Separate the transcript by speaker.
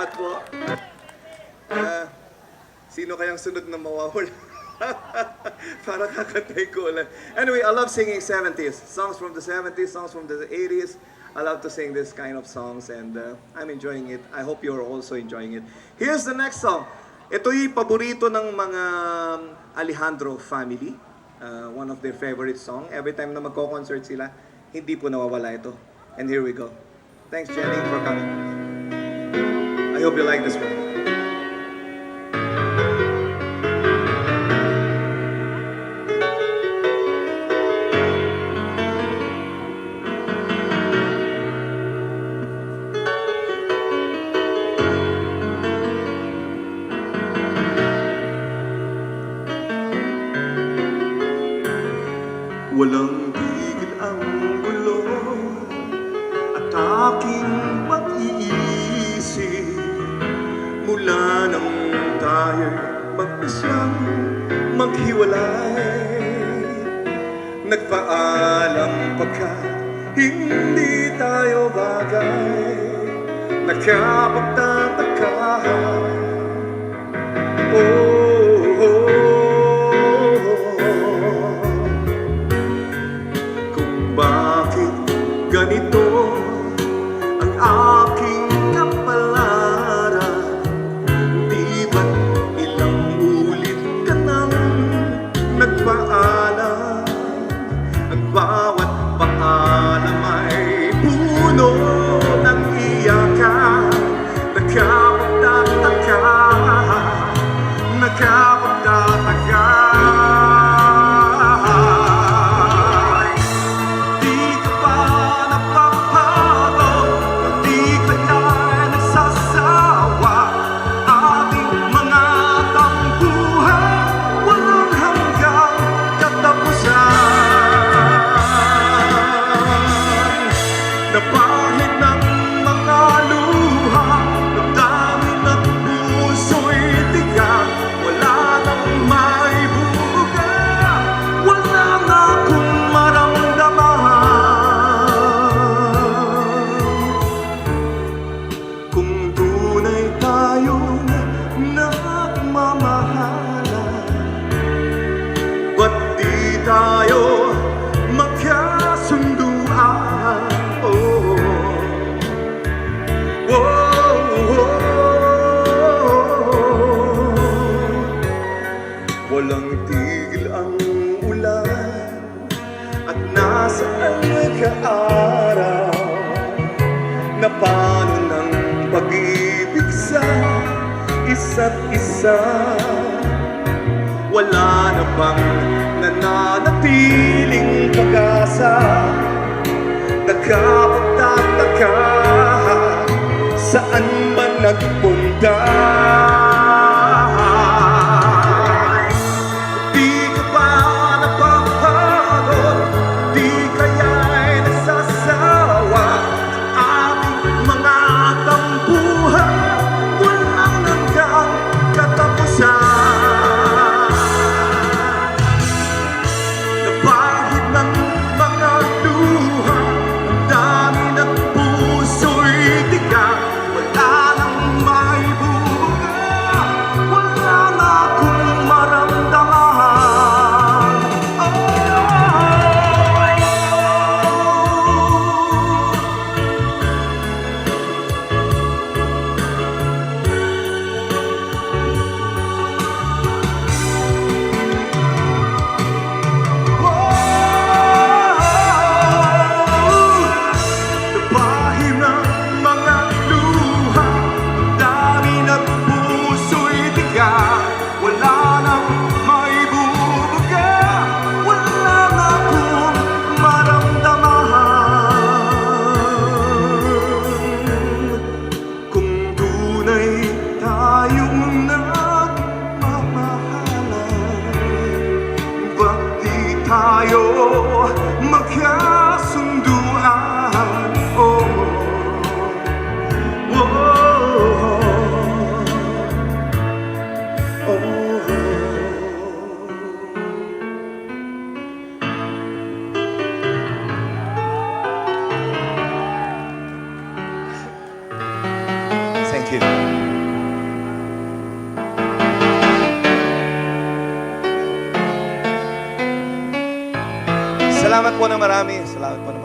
Speaker 1: Salamat po. Sino kayang sunod na mawawala? Para kakantay ko ulit. Anyway, I love singing 70s. Songs from the 70s, songs from the 80s. I love to sing this kind of songs and I'm enjoying it. I hope you're also enjoying it. Here's the next song. Ito'y paborito ng mga Alejandro family. One of their favorite song. Every time na magko-concert sila, hindi po nawawala ito. And here we go. Thanks, Jenny, for coming. I hope you like this one.
Speaker 2: Walang tigil ang gulo at aking pag-iisip mula nang tayo'y magbisyang maghiwalay. Nagpaalam pagkat hindi tayo bagay, nakapagtataka. Bakit ganito ang aking kapalaran? Di ba't ilang ulit ka nang nagpaalam? Ang bawat paalam ay puno ng iyakan. Nakapagtataka, nakapagtataka. Napahid ng mga luha, nagdami ng puso'y tigang, wala nang maibubuga, wala na akong maramdaman. Kung tunay tayong nagmamahalan, ba't di tayo magkasunduan? Walang tigil ang ulan at nasaan ka-araw na paano ng pag-ibig sa isa't isa. Wala na bang nananatiling pag-asa? Nakapagtataka, saan man nagpunta? Tayo magkasunduan. Oh, oh, oh, oh. Thank you.
Speaker 1: Salamat po na marami. Salamat po na marami.